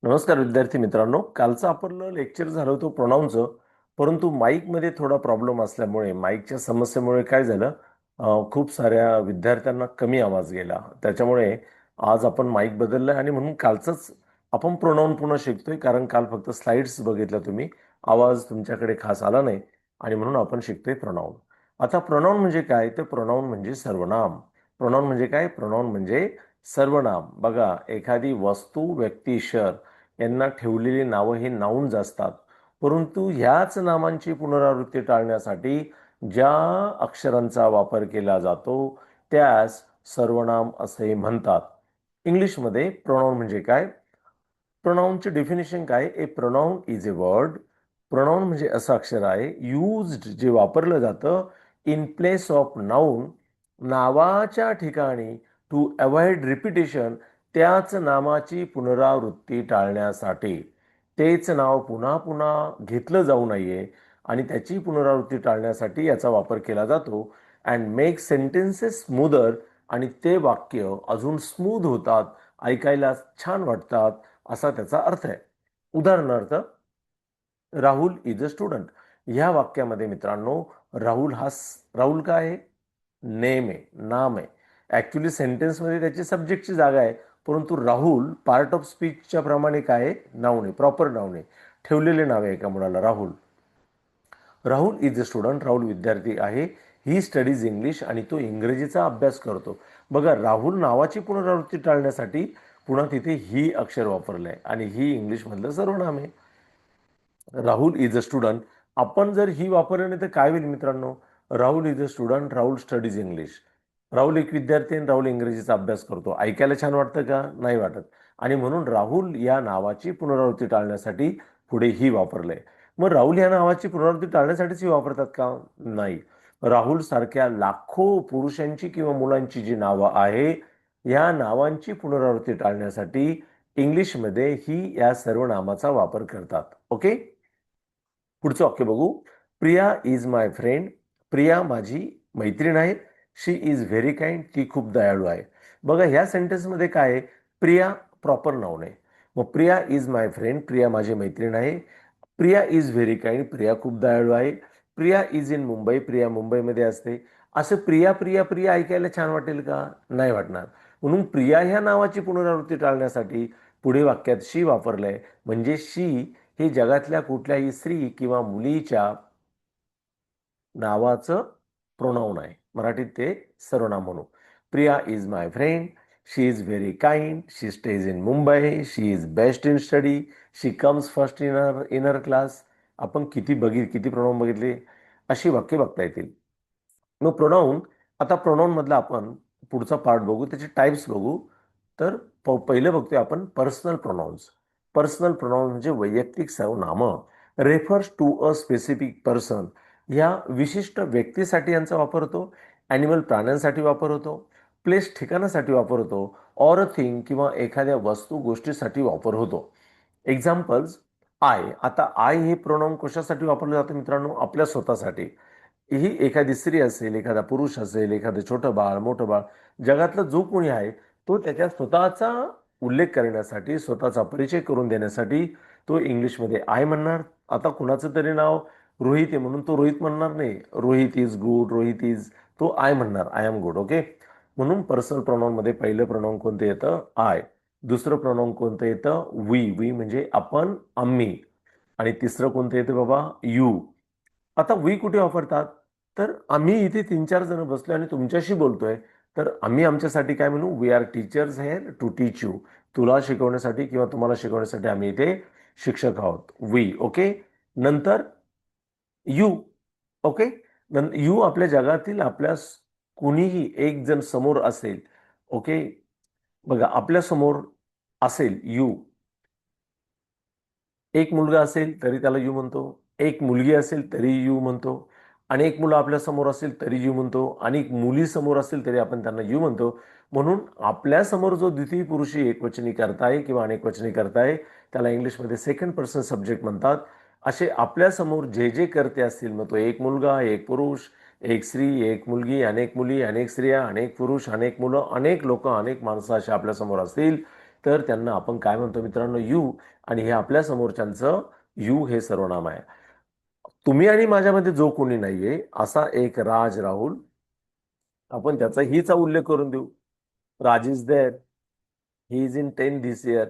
नमस्कार विद्यार्थी मित्रांनो. कालचं आपलं लेक्चर झालं होतं प्रोनाऊनचं, परंतु माईकमध्ये थोडा प्रॉब्लेम असल्यामुळे माईकच्या समस्येमुळे काय झालं, खूप साऱ्या विद्यार्थ्यांना कमी आवाज गेला. त्याच्यामुळे आज आपण माईक बदललाय आणि म्हणून कालचंच आपण प्रोनाऊन पुन्हा शिकतोय, कारण काल फक्त स्लाइड्स बघितल्या तुम्ही, आवाज तुमच्याकडे खास आला नाही आणि म्हणून आपण शिकतोय प्रोनाऊन. आता प्रोनाऊन म्हणजे काय? तर प्रोनाऊन म्हणजे सर्वनाम. प्रोनाऊन म्हणजे काय? प्रोनाऊन म्हणजे सर्वनाम. बघा, एखादी वस्तू, व्यक्ती, शहर यांना ठेवलेली नावं ही नाउन्स असतात, परंतु ह्याच नामांची पुनरावृत्ती टाळण्यासाठी ज्या अक्षरांचा वापर केला जातो त्यास सर्वनाम असे म्हणतात. इंग्लिशमध्ये प्रोनाउन म्हणजे काय? प्रोनाउनचे डेफिनेशन काय? A pronoun is a word. Pronoun म्हणजे असं अक्षर आहे यूज्ड, जे वापरलं जातं इन प्लेस ऑफ नाउन, नावाच्या ठिकाणी, टू अवॉइड रिपिटेशन, त्याच नामाची पुनरावृत्ती टाळण्यासाठी. तेच नाव पुन्हा पुन्हा घेतलं जाऊ नये आणि त्याची पुनरावृत्ती टाळण्यासाठी याचा वापर केला जातो. अँड मेक सेंटेन्सेस स्मूदर, आणि ते वाक्य अजून स्मूथ होतात, ऐकायला छान वाटतात, असा त्याचा अर्थ आहे. उदाहरणार्थ, राहुल इज अ स्टुडंट. ह्या वाक्यामध्ये मित्रांनो, राहुल राहुल काय आहे? नेम आहे, नाम आहे. ऍक्च्युली सेंटेन्समध्ये त्याची सब्जेक्टची जागा आहे, परंतु राहुल पार्ट ऑफ स्पीचच्या प्रमाणे काय आहे? नाउन आहे, प्रॉपर नाउन आहे, ठेवलेले नाव आहे एका मुलाला Rahul. Rahul is a student, Rahul विद्यार्थी आहे. ही स्टडीज इंग्लिश, आणि तो इंग्रजीचा अभ्यास करतो. बघा, राहुल नावाची पुनरावृत्ती टाळण्यासाठी पुन्हा तिथे ही अक्षर वापरलं आहे आणि ही इंग्लिशमधलं सर्वनाम आहे. राहुल इज अ स्टुडंट, आपण जर ही वापरलं नाही तर काय होईल मित्रांनो? Rahul is a student, Rahul studies English. Rahul एक विद्यार्थी आणि राहुल इंग्रजीचा अभ्यास करतो. ऐकायला छान वाटतं का? नाही वाटत. आणि म्हणून राहुल या नावाची पुनरावृत्ती टाळण्यासाठी पुढे ही वापरलंय. मग राहुल या नावाची पुनरावृत्ती टाळण्यासाठीच ही वापरतात का? नाही. राहुल सारख्या लाखो पुरुषांची किंवा मुलांची जी नावं आहे, या नावांची पुनरावृत्ती टाळण्यासाठी इंग्लिशमध्ये ही या सर्व नामाचा वापर करतात. ओके, पुढचं वाक्य बघू. Priya is my friend. Priya माझी मैत्रीण आहे. She is very kind. ती खूप दयाळू आहे. बघा, ह्या सेंटेन्समध्ये काय आहे? प्रिया प्रॉपर नाउन आहे. मग Priya is my friend, Priya माझी मैत्रीण आहे. Priya is very kind, Priya खूप दयाळू आहे. प्रिया इज इन मुंबई, प्रिया मुंबईमध्ये असते. असं प्रिया प्रिया प्रिया ऐकायला छान वाटेल का? नाही वाटणार. म्हणून प्रिया ह्या नावाची पुनरावृत्ती टाळण्यासाठी पुढे वाक्यात शी वापरलंय. म्हणजे शी हे जगातल्या कुठल्याही स्त्री किंवा मुलीच्या नावाचं प्रोनाऊन आहे. मराठीत ते सर्वनाम म्हणू. Priya is my friend. She is very kind. She stage in Mumbai. She is best in study. She comes first in her class. आपण किती प्रोनाऊन बघितले, अशी वाक्य बघता येतील. मग प्रोनाऊन, आता प्रोनाऊन मधला आपण पुढचा पार्ट बघू, त्याचे टाइप्स बघू. तर पहिलं बघतोय आपण पर्सनल प्रोनाऊन्स. पर्सनल प्रोनाऊन म्हणजे वैयक्तिक सर्वनामं. Refers to a specific person, या विशिष्ट व्यक्तीसाठी यांचा वापर होतो. ॲनिमल प्राण्यांसाठी वापर होतो. प्लेस ठिकाणासाठी वापर होतो. ऑर अ थिंग किंवा एखाद्या वस्तू गोष्टीसाठी वापर होतो. Examples, I. आता आय हे प्रोनाऊन कशासाठी वापरलं जातं मित्रांनो? आपल्या स्वतःसाठी. ही एखादी स्त्री असेल, एखादा पुरुष असेल, एखादं छोटं बाळ, मोठं बाळ, जगातलं जो कोणी आहे तो त्याच्या स्वतःचा उल्लेख करण्यासाठी, स्वतःचा परिचय करून देण्यासाठी तो इंग्लिशमध्ये आय म्हणणार. आता कुणाचं तरी नाव रोहित आहे म्हणून तो रोहित म्हणणार नाही. Rohit is good, Rohit is, तो आय म्हणणार, आय एम गुड. ओके, म्हणून पर्सनल प्रोनाऊनमध्ये पहिलं प्रोनाऊन कोणतं येतं? आय. दुसरं प्रोनाऊन कोणतं येतं? वी. वी म्हणजे आपण, आम्ही. आणि तिसरं कोणतं येतं बाबा? यू. आता वी कुठे वापरतात? तर आम्ही इथे 3-4 जण बसलोय आणि तुमच्याशी बोलतोय, तर आम्ही आमच्यासाठी काय म्हणू? We are teachers here to teach you. तुला शिकवण्यासाठी किंवा तुम्हाला शिकवण्यासाठी आम्ही इथे शिक्षक आहोत. वी. ओके, नंतर यू. ओके, यू आपल्या जगातील आपल्या कुणीही एक जण समोर असेल. ओके, बघा, आपल्या समोर असेल यू. एक मुलगा असेल तरी त्याला यू म्हणतो, एक मुलगी असेल तरी यू म्हणतो, अनेक मुलं आपल्या समोर असेल तरी यू म्हणतो, अनेक मुली समोर असेल तरी आपण त्यांना यू म्हणतो. म्हणून आपल्या समोर जो द्वितीय पुरुषी एकवचनी करता आहे किंवा अनेकवचनी करता आहे त्याला इंग्लिशमध्ये सेकंड पर्सन सब्जेक्ट म्हणतात. असे आपल्या समोर जे जे करते असतील, मग तो एक मुलगा, एक पुरुष, एक स्त्री, एक मुलगी, अनेक मुली, अनेक स्त्रिया, अनेक पुरुष, अनेक मुलं, अनेक लोक, अनेक माणसं असे आपल्या समोर असतील, तर त्यांना आपण काय म्हणतो मित्रांनो, यू. आणि हे आपल्या समोरच्यांचं यू हे सर्वनाम आहे. तुम्ही आणि माझ्यामध्ये जो कोणी नाहीये असा एक राज राहुल, आपण त्याचा हीचा उल्लेख करून देऊ. Raj is there, he is in 10 this year,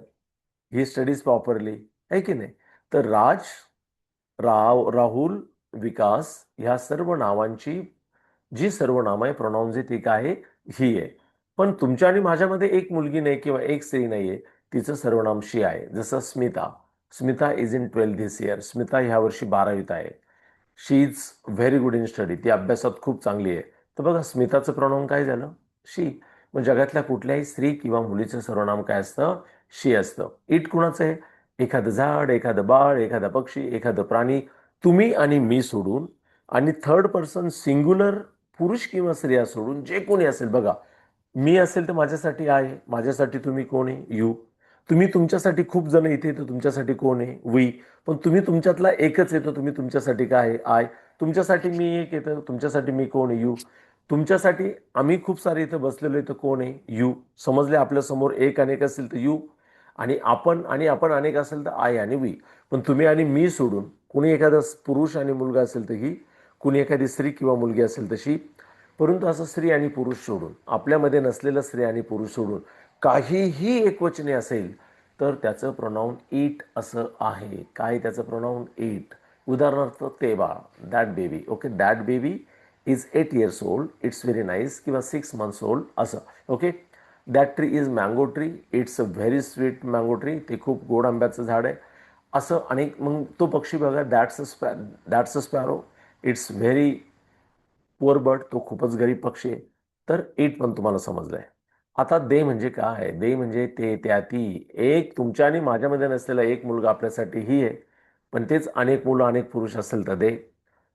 he studies properly, आहे की नाही? तर राज, राहुल, विकास ह्या सर्व नावांची जी सर्व नाम आहे, प्रोनाउन्स आहे, ती काय आहे? ही आहे. पण तुमच्या आणि माझ्यामध्ये एक मुलगी नाही किंवा एक स्त्री नाहीये, तिचं सर्वनाम शी आहे. जसं Smita, Smita is in 12 this year, Smita ह्या वर्षी 12वीत आहे. She is very good in study, ती अभ्यासात खूप चांगली आहे. तर बघा, स्मिताचं प्रोनाउन काय झालं? शी. मग जगातल्या कुठल्याही स्त्री किंवा मुलीचं सर्वनाम काय असतं? शी असतं. इट कुणाचं आहे? एखादं झाड, एखादं बाळ, एखादा पक्षी, एखादं प्राणी, तुम्ही आणि मी सोडून, आणि थर्ड पर्सन सिंग्युलर पुरुष किंवा स्त्रिया सोडून जे कोणी असेल. बघा, मी असेल तर माझ्यासाठी आहे, माझ्यासाठी तुम्ही कोण आहे? यू. तुम्ही तुमच्यासाठी खूप जण इथे, तर तुमच्यासाठी कोण आहे? वी. पण तुम्ही तुमच्यातला एकच येतो, तुम्ही तुमच्यासाठी काय आहे? आय. तुमच्यासाठी मी एक येतं, तुमच्यासाठी मी कोण आहे? यू. तुमच्यासाठी आम्ही खूप सारे इथं बसलेलो आहे, तर कोण आहे? यू. समजले? आपल्या समोर एक अनेक असेल तर यू, आणि आपण अनेक असेल तर आय आणि वी. पण तुम्ही आणि मी सोडून कुणी एखादा पुरुष आणि मुलगा असेल तर ही, कुणी एखादी स्त्री किंवा मुलगी असेल तशी. परंतु असं स्त्री आणि पुरुष सोडून, आपल्यामध्ये नसलेलं स्त्री आणि पुरुष सोडून काहीही एकवचने असेल तर त्याचं प्रोनाऊन इट असं आहे. काय त्याचं प्रोनाऊन? इट. उदाहरणार्थ, ते बाळ, that baby. Okay, that baby is 8 years old, it's very nice, किंवा 6 months ओल्ड, असं. Okay. That tree is mango tree, it's a very sweet mango tree, ते खूप गोड आंब्याचं झाड आहे, असं अनेक. मग तो पक्षी बघा, that's a sparrow, it's very poor bird, तो खूपच गरीब पक्षी आहे. तर इट पण तुम्हाला समजलंय. आता दे म्हणजे काय? दे म्हणजे ते, त्या, ती. एक तुमच्या आणि माझ्यामध्ये नसलेला एक मुलगा आपल्यासाठी ही आहे, पण तेच अनेक मुलं अनेक पुरुष असेल तर दे.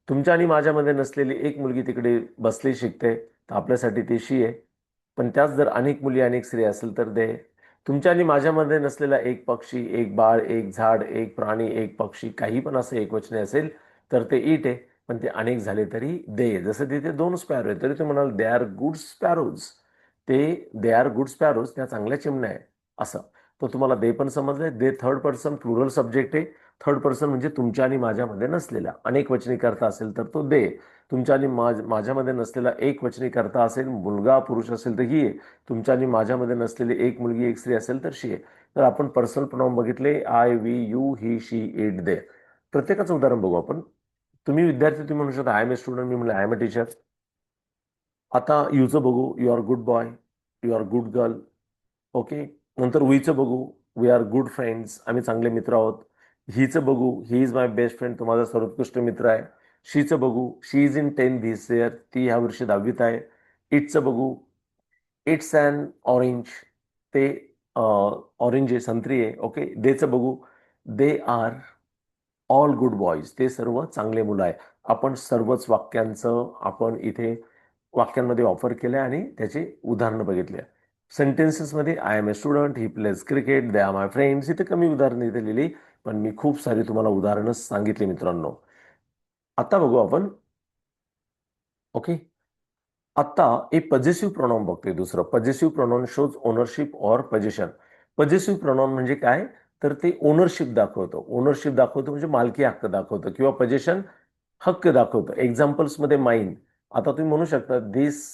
तुमच्या आणि माझ्यामध्ये नसलेली एक मुलगी तिकडे बसली शिकते, तर आपल्यासाठी ती शी आहे. पण त्याच जर अनेक मुली अनेक स्त्री असेल तर दे. तुमच्या आणि माझ्यामध्ये नसलेला एक पक्षी, एक बाळ, एक झाड, एक प्राणी, एक पक्षी, काही पण असं एकवचने असेल तर ते इट आहे. पण ते अनेक झाले तरी दे. जसं तिथे 2 स्पॅरो आहेत तरी ते म्हणाल they are good sparrows. They are good sparrows, त्या चांगल्या चिमण्या आहे, असं. तो तुम्हाला दे पण समजलंय. They third person plural subject आहे. थर्ड पर्सन म्हणजे तुमच्या आणि माझ्यामध्ये नसलेला. अनेक वचनी करता असेल तर तो दे. तुमच्या आणि माझ्यामध्ये नसलेला एक वचनी करता असेल, मुलगा पुरुष असेल तर ही आहे. तुमच्या आणि माझ्यामध्ये नसलेली एक मुलगी एक स्त्री असेल तर शी आहे. तर आपण पर्सनल प्रोनाउन बघितले, I, we, you, he, she, it, they. प्रत्येकाचं उदाहरण बघू आपण. तुम्ही विद्यार्थी, तुम्ही म्हणू शकता आय एम ए स्टुडंट, मी म्हणलं आय एम अ टीचर. आता यूचं बघू, you are good boy, you are good girl. Okay. नंतर वीचं बघू, वी आर गुड फ्रेंड्स, आम्ही चांगले मित्र आहोत. हिचं बघू, he is my best friend, तो माझा सर्वोत्कृष्ट मित्र आहे. शीचं बघू, शी इज इन 10 धिस इयर, ती ह्या वर्षी 10वीत आहे. इटचं बघू, इट्स अँड ऑरेंज, ते ऑरेंज आहे, संत्री आहे. ओके. देचं बघू, they are all good boys, ते सर्व चांगले मुलं आहे. आपण सर्वच वाक्यांचं आपण इथे वाक्यांमध्ये वापर केलाय आणि त्याचे उदाहरणं बघितले. सेंटेन्सेसमध्ये I am a student, he plays cricket, they are my friends, इथे कमी उदाहरणं इथे लिहिली, पण मी खूप सारी तुम्हाला उदाहरणं सांगितली मित्रांनो. आता बघू आपण. ओके. आता एक पजेसिव्ह प्रोनाउन बघतोय, दुसरं possessive pronoun shows ownership or position. Possessive pronoun म्हणजे काय? तर ते ओनरशिप दाखवतं. ओनरशिप दाखवतं म्हणजे मालकी हक्क दाखवतं, किंवा पोझिशन हक्क दाखवतं. एक्झाम्पल्स मध्ये माईन. आता तुम्ही म्हणू शकता, दिस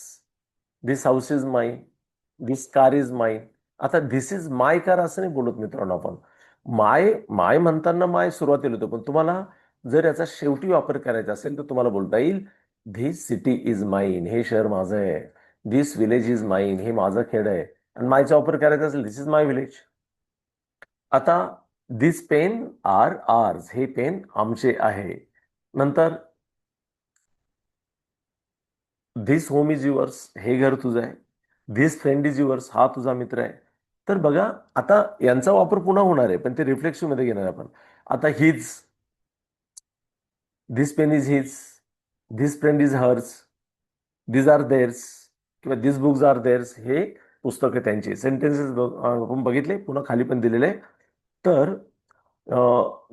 दिस हाऊस इज माईन, दिस कार इज माईन. आता धिस इज माय कार असं नाही बोलत मित्रांनो आपण. माय माय म्हणताना माय सुरुवातीला होतो, पण तुम्हाला जर याचा शेवटी वापर करायचा असेल तर तुम्हाला बोलता येईल, धिस सिटी इज माईन, हे शहर माझं आहे. धिस विलेज इज माईन, हे माझं खेड आहे. आणि मायचा वापर करायचा असेल, धिस इज माय विलेज. आता दिस पेन आर आर्स, हे पेन आमचे आहे. नंतर धिस होम इज युअर्स, हे घर तुझं आहे. धिस फ्रेंड इज युअर्स, हा तुझा मित्र आहे. तर बघा, आता यांचा वापर पुन्हा होणार आहे, पण ते रिफ्लेक्सिव्ह मध्ये घेणार आपण. आता his, this pen is his, this friend is hers, these are theirs, किंवा दिस बुक्स आर देअर्स, हे पुस्तकं त्यांची. सेंटेन्सेस आपण बघितले, पुन्हा खाली पण दिलेले आहे. तर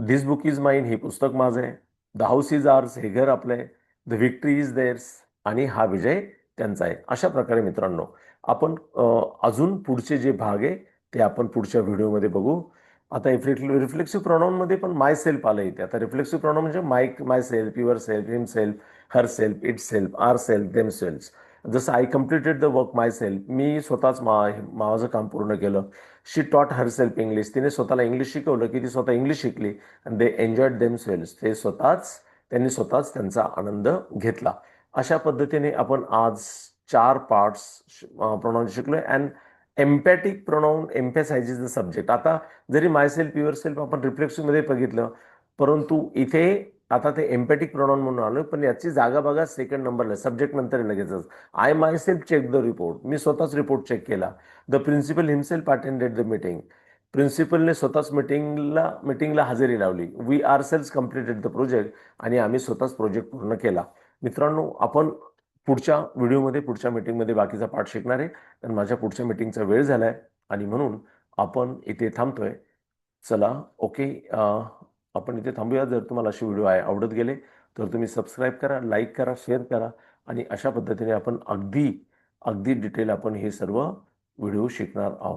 धिस बुक इज माइन, हे पुस्तक माझं आहे. द हाऊस इज आर्स, हे घर आपलं आहे. द विक्ट्री इज देअर्स, आणि हा विजय त्यांचा आहे. अशा प्रकारे मित्रांनो आपण अजून पुढचे जे भाग आहे ते आपण पुढच्या व्हिडिओमध्ये बघू. आता रिफ्लेक्सिव्ह प्रोनाऊनमध्ये पण माय सेल्फ आलं इथे. आता रिफ्लेक्सिव्ह प्रोनाऊन म्हणजे myself, yourself, himself, herself, itself, ourself, themself. जसं I completed the work myself, मी स्वतःच माझं काम पूर्ण केलं. शी टॉट हर सेल्फ इंग्लिश, तिने स्वतःला इंग्लिश शिकवलं की ती स्वतः इंग्लिश शिकली. आणि दे एन्जॉयड देम सेल्फ, त्यांनी स्वतःच त्यांचा आनंद घेतला. अशा पद्धतीने आपण आज 4 पार्ट्स प्रोनाऊन शिकलोय. And emphatic pronoun emphasises the subject. आता जरी माय सेल्फ, युअर सेल्फ आपण रिफ्लेक्सिव्ह मध्ये बघितलं, परंतु इथे आता ते एम्पॅटिक प्रोनाऊन म्हणून आलं, पण याची जागा बघा सेकंड नंबरला, सब्जेक्ट नंतर लगेचच. I myself check the report, मी स्वतःच रिपोर्ट चेक केला. The principal himself attended the meeting, प्रिन्सिपलने स्वतःच मीटिंगला हजेरी लावली. We ourself completed the project, आणि आम्ही स्वतःच प्रोजेक्ट पूर्ण केला. मित्रांनो, आपण पुढच्या व्हिडिओमध्ये, पुढच्या मीटिंगमध्ये बाकीचा पाठ शिकणार आहे. कारण माझ्या पुढच्या मीटिंगचा वेळ झालाय आणि म्हणून आपण इथे थांबतोय. चला, ओके. आपण इथे थांबूया. जर तुम्हाला असे व्हिडिओ आवडत गेले तर तुम्ही सबस्क्राईब करा, लाईक करा, शेअर करा. आणि अशा पद्धतीने आपण अगदी अगदी डिटेल आपण हे सर्व व्हिडिओ शिकणार आहोत.